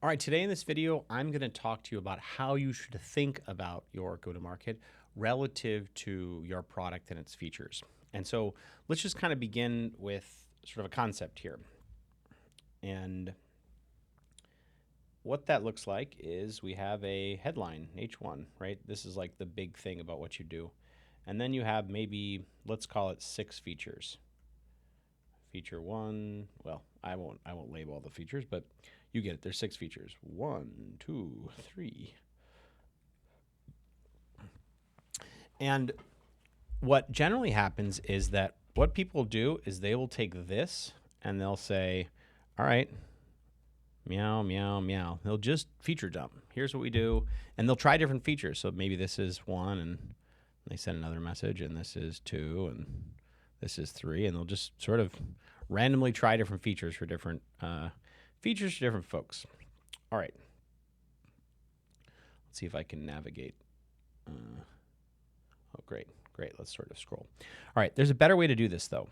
All right, today in this video, I'm going to talk to you about how you should think about your go-to-market relative to your product and its features. And so let's just kind of begin with sort of a concept here. And what that looks like is we have a headline, H1, right? This is like the big thing about what you do. And then you have maybe, let's call it 6 features. Feature 1, well, I won't label all the features, but you get it. There's 6 features. 1, 2, 3. And what generally happens is that what people do is they will take this and they'll say, all right, meow, meow, meow. They'll just feature dump. Here's what we do. And they'll try different features. So maybe this is 1 and they send another message, and this is 2 and this is 3. And they'll just sort of randomly try different features for different folks. All right. Let's see if I can navigate. Oh, great. Let's sort of scroll. All right. There's a better way to do this, though.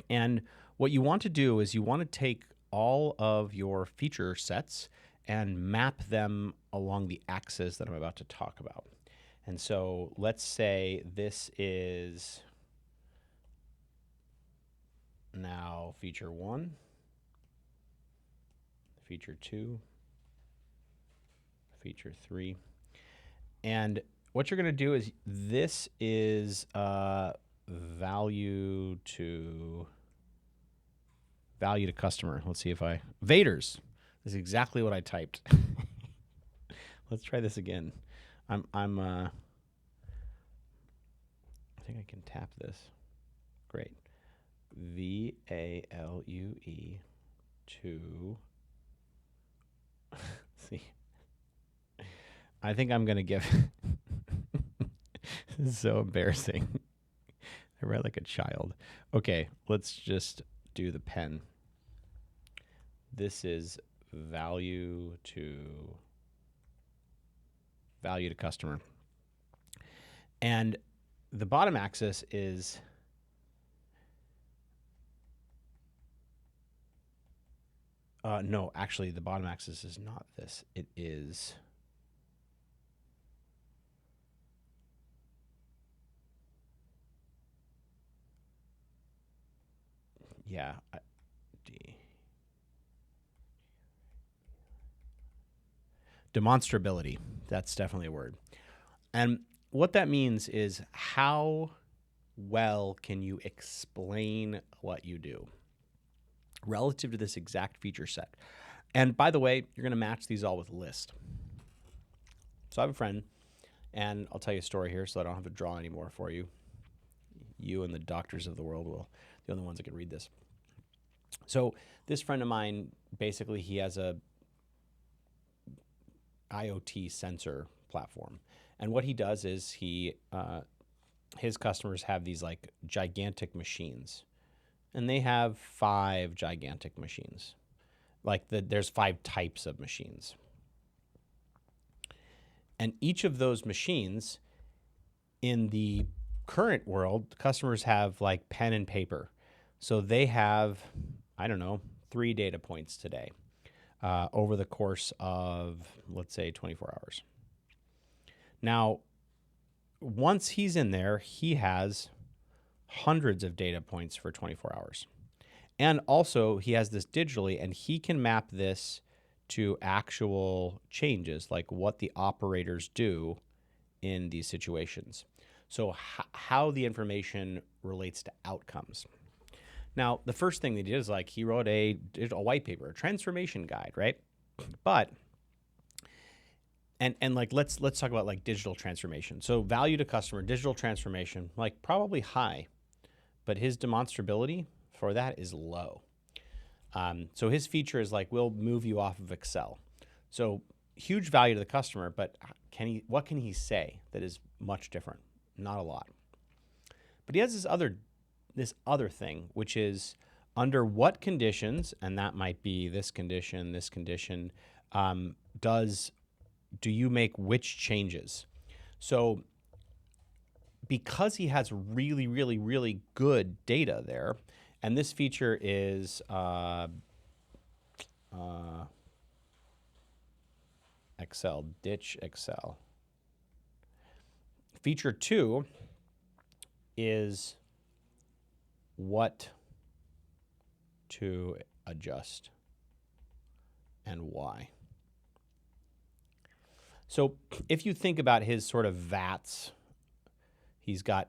And what you want to do is you want to take all of your feature sets and map them along the axis that I'm about to talk about. And so let's say this is now feature 1, feature 2, feature 3. And what you're going to do is this is value to customer. Let's see if Vaders. This is exactly what I typed. Let's try this again. I think I can tap this. Great. VALUE to see. I think I'm going to give this is so embarrassing. I read like a child. Okay, let's just do the pen. This is value to customer. And the bottom axis is no, actually the bottom axis is not this. It is demonstrability. That's definitely a word. And what that means is how well can you explain what you do relative to this exact feature set. And by the way, you're going to match these all with list. So I have a friend, and I'll tell you a story here so I don't have to draw anymore for you. You and the doctors of the world will the only ones that can read this. So this friend of mine, basically he has a IoT sensor platform. And what he does is his customers have these like gigantic machines. And they have 5 gigantic machines. There's 5 types of machines. And each of those machines in the current world, customers have like pen and paper. So they have, 3 data points today over the course of, let's say, 24 hours. Now, once he's in there, he has hundreds of data points for 24 hours. And also, he has this digitally, and he can map this to actual changes, like what the operators do in these situations. So how the information relates to outcomes. Now, the first thing they did is he wrote a white paper, a transformation guide, right? But let's talk about digital transformation. So value to customer, digital transformation, probably high, but his demonstrability for that is low. So his feature is we'll move you off of Excel. So huge value to the customer, but what can he say that is much different? Not a lot. But he has this other thing, which is under what conditions, and that might be this condition, do you make which changes? So because he has really, really, really good data there, and this feature is Excel, ditch Excel. Feature 2 is what to adjust and why. So if you think about his sort of VATs, he's got,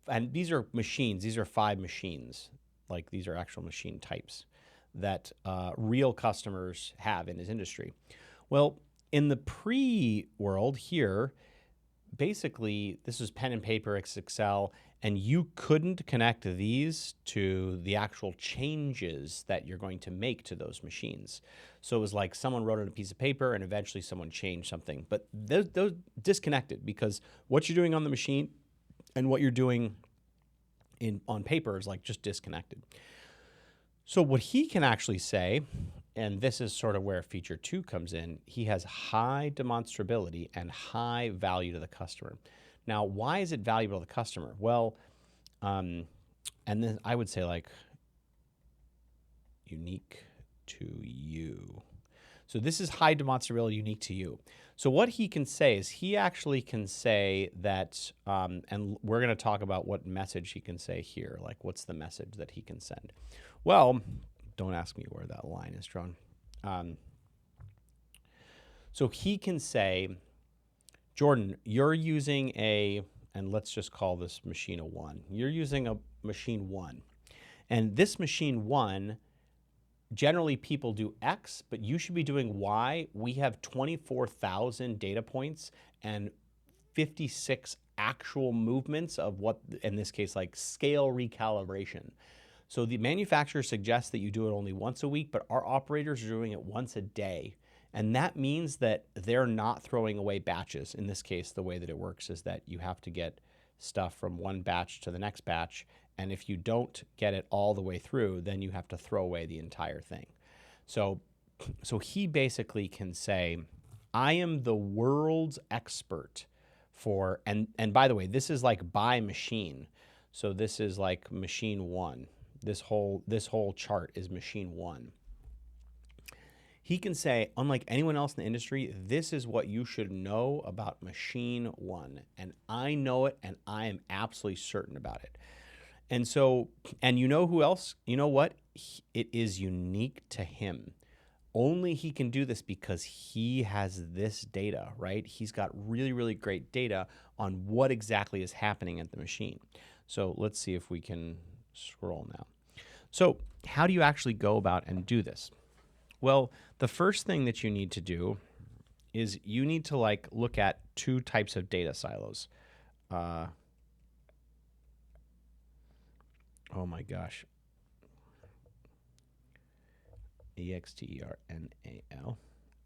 and these are machines, these are 5 machines, like these are actual machine types that real customers have in his industry. Well, in the pre-world here, basically this is pen and paper, it's Excel, and you couldn't connect these to the actual changes that you're going to make to those machines. So it was like someone wrote on a piece of paper and eventually someone changed something, but those disconnected, because what you're doing on the machine and what you're doing on paper is like just disconnected. So what he can actually say, and this is sort of where feature 2 comes in, he has high demonstrability and high value to the customer. Now, why is it valuable to the customer? Well, and then I would say like unique to you. So this is high demonstrability, unique to you. So what he can say is he actually can say that, and we're going to talk about what message he can say here, like what's the message that he can send. Well, don't ask me where that line is drawn. So he can say, Jordan, you're using and let's just call this machine a 1. You're using a machine 1. And this machine 1, generally people do X, but you should be doing Y. We have 24,000 data points and 56 actual movements of what, in this case, like scale recalibration. So the manufacturer suggests that you do it only once a week, but our operators are doing it once a day. And that means that they're not throwing away batches. In this case, the way that it works is that you have to get stuff from one batch to the next batch. And if you don't get it all the way through, then you have to throw away the entire thing. So he basically can say, I am the world's expert for, and by the way, this is like by machine. So this is like machine 1. This whole chart is machine 1. He can say, unlike anyone else in the industry, this is what you should know about machine 1. And I know it, and I am absolutely certain about it. And so, and you know who else? You know what? It is unique to him. Only he can do this because he has this data, right? He's got really, really great data on what exactly is happening at the machine. So let's see if we can scroll now. So how do you actually go about and do this? Well, the first thing that you need to do is you need to like look at 2 types of data silos. Oh my gosh. EXTERNAL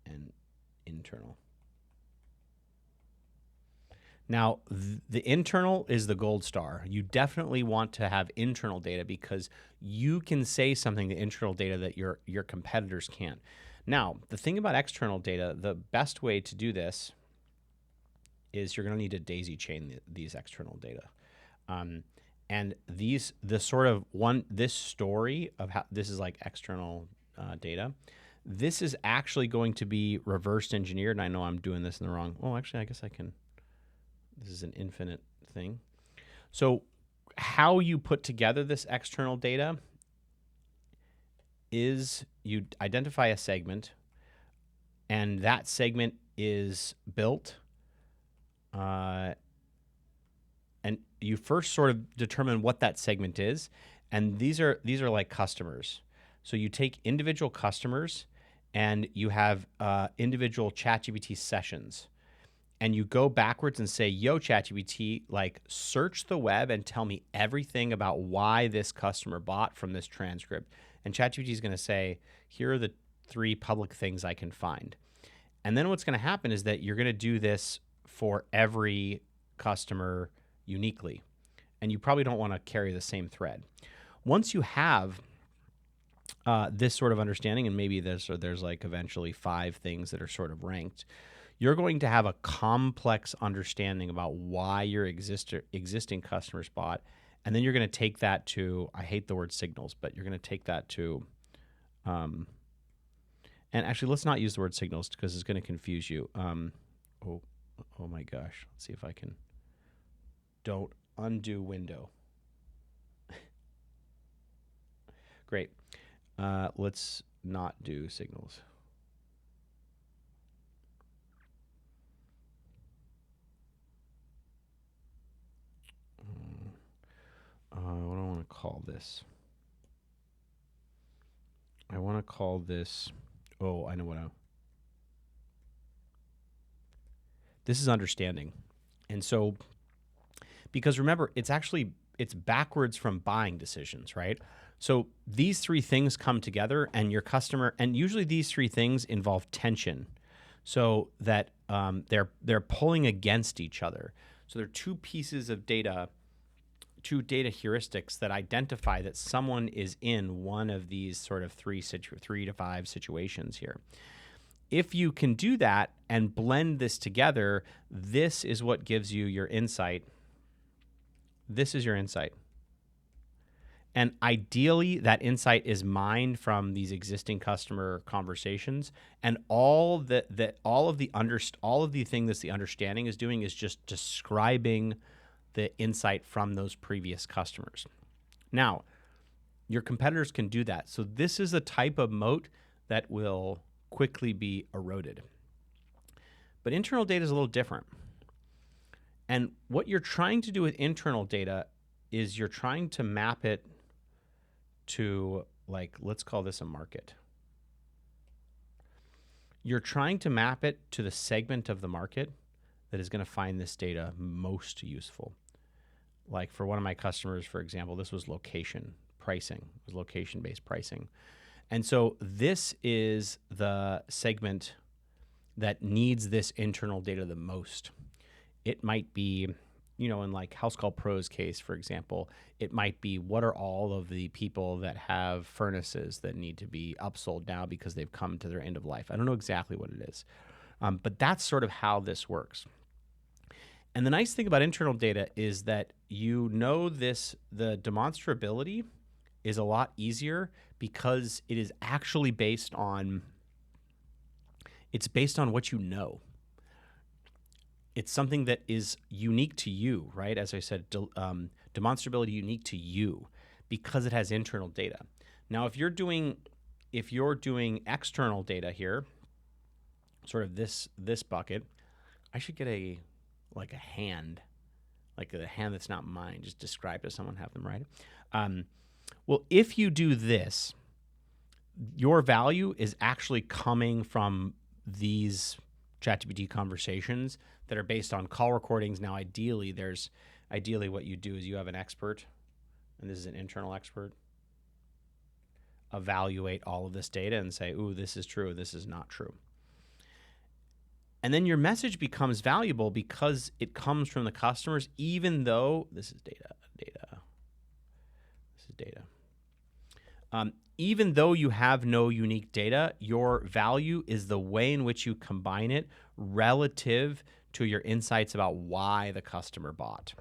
and internal. Now, the internal is the gold star. You definitely want to have internal data because you can say something to internal data that your competitors can't. Now, the thing about external data, the best way to do this is you're going to need to daisy chain these external data. And this story of how this is like external data, this is actually going to be reversed engineered. And I know I'm doing this in the wrong. Oh, actually, I guess I can. This is an infinite thing. So how you put together this external data is you identify a segment, and that segment is built, and you first sort of determine what that segment is, and these are like customers. So you take individual customers, and you have individual ChatGPT sessions. And you go backwards and say, yo, ChatGPT, like search the web and tell me everything about why this customer bought from this transcript. And ChatGPT is going to say, here are the 3 public things I can find. And then what's going to happen is that you're going to do this for every customer uniquely. And you probably don't want to carry the same thread. Once you have this sort of understanding, and maybe there's like eventually 5 things that are sort of ranked, you're going to have a complex understanding about why your existing customers bought. And then you're going to take that to, I hate the word signals, but you're going to take that to And actually, let's not use the word signals because it's going to confuse you. Oh, oh my gosh. Let's see if I can. Don't undo window. Great. Let's not do signals. What do I want to call this? I want to call this. Oh, I know what this is understanding. And so, because remember, it's backwards from buying decisions, right? So these three things come together, and your customer, and usually these three things involve tension, so that they're pulling against each other. So there are two pieces of data, two data heuristics that identify that someone is in one of these sort of 3 to 5 situations here. If you can do that and blend this together, this is what gives you your insight. This is your insight. And ideally, that insight is mined from these existing customer conversations, and all of the thing that the understanding is doing is just describing the insight from those previous customers. Now, your competitors can do that. So this is a type of moat that will quickly be eroded. But internal data is a little different. And what you're trying to do with internal data is you're trying to map it to, like, let's call this a market. You're trying to map it to the segment of the market that is going to find this data most useful. Like for one of my customers, for example, this was location pricing. It was location-based pricing. And so this is the segment that needs this internal data the most. It might be, in like House Call Pro's case, for example, it might be what are all of the people that have furnaces that need to be upsold now because they've come to their end of life. I don't know exactly what it is, but that's sort of how this works. And the nice thing about internal data is that the demonstrability is a lot easier because it is actually based on what you know. It's something that is unique to you, right? As I said, demonstrability unique to you because it has internal data. Now, if you're doing external data here, sort of this bucket, I should get a hand, like a hand that's not mine, just describe to someone, have them write it. Well, if you do this, your value is actually coming from these ChatGPT conversations that are based on call recordings. Now, ideally what you do is you have an expert, and this is an internal expert, evaluate all of this data and say, ooh, this is true, this is not true. And then your message becomes valuable because it comes from the customers, even though this is data. This is data. Even though you have no unique data, your value is the way in which you combine it relative to your insights about why the customer bought.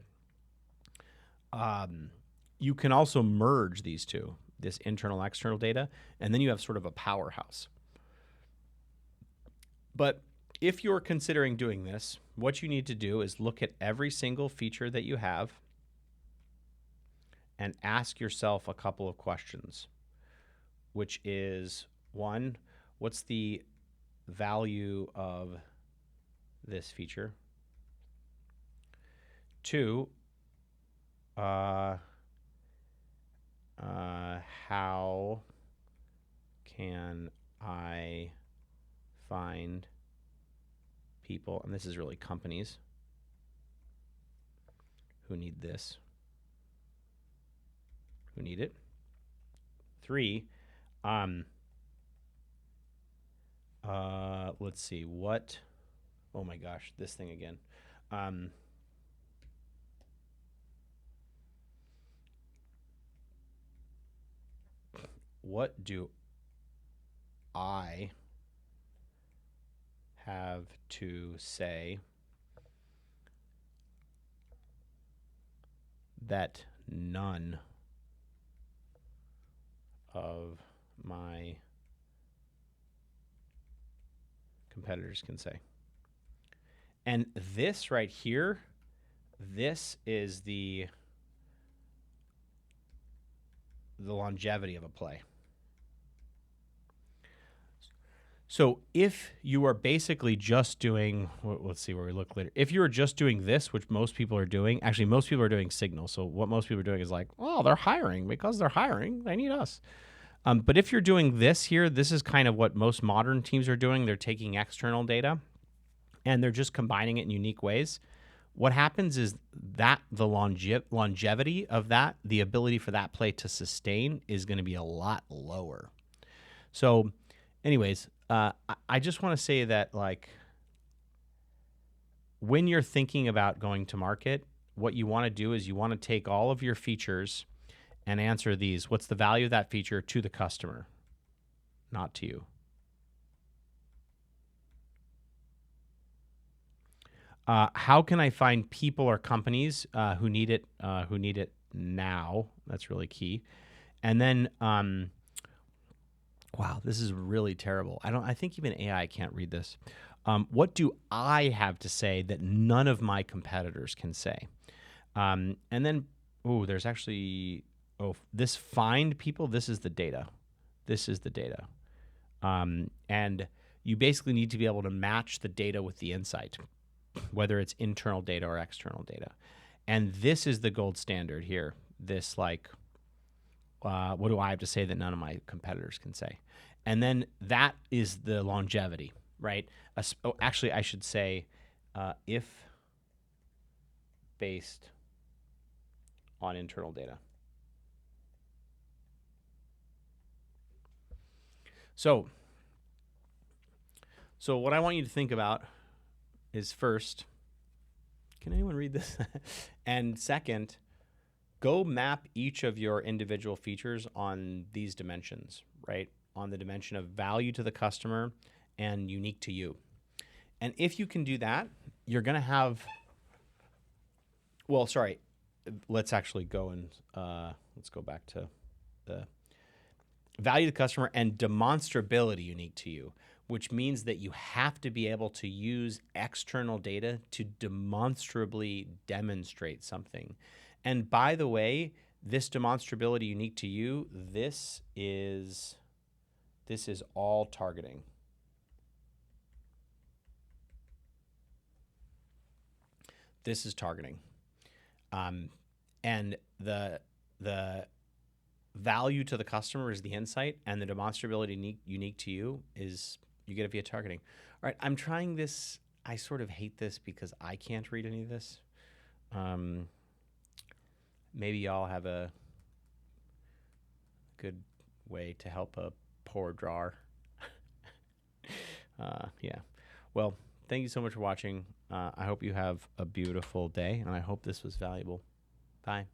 You can also merge these two, this internal, external data, and then you have sort of a powerhouse. But if you're considering doing this, what you need to do is look at every single feature that you have and ask yourself a couple of questions, which is, one, what's the value of this feature? Two, how can I find people, and this is really companies who need this, who need it. Three, let's see, oh my gosh, this thing again. What do I have to say that none of my competitors can say. And this right here, this is the longevity of a play. So if you are basically just doing, let's see where we look later. If you are just doing this, which most people are doing, actually most people are doing Signal. So what most people are doing is like, oh, they're hiring. Because they're hiring, they need us. But if you're doing this here, this is kind of what most modern teams are doing. They're taking external data and they're just combining it in unique ways. What happens is that the longevity of that, the ability for that play to sustain is going to be a lot lower. So anyways, I just want to say that, like, when you're thinking about going to market, what you want to do is you want to take all of your features and answer these. What's the value of that feature to the customer, not to you? How can I find people or companies who need it now? That's really key. And then, wow, this is really terrible. I think even AI can't read this. What do I have to say that none of my competitors can say? And then, there's actually, this find people. This is the data. This is the data. And you basically need to be able to match the data with the insight, whether it's internal data or external data. And this is the gold standard here. This, like, what do I have to say that none of my competitors can say? And then that is the longevity, right? Actually, I should say if based on internal data. So what I want you to think about is, first, can anyone read this? And second, go map each of your individual features on these dimensions, right? On the dimension of value to the customer and unique to you. And if you can do that, you're going to have, let's actually go and let's go back to the value to the customer and demonstrability unique to you, which means that you have to be able to use external data to demonstrably demonstrate something. And by the way, this demonstrability unique to you, this is all targeting. This is targeting. And the value to the customer is the insight, and the demonstrability unique to you is you get it via targeting. All right, I'm trying this. I sort of hate this because I can't read any of this. Maybe y'all have a good way to help a poor drawer. Yeah. Well, thank you so much for watching. I hope you have a beautiful day, and I hope this was valuable. Bye.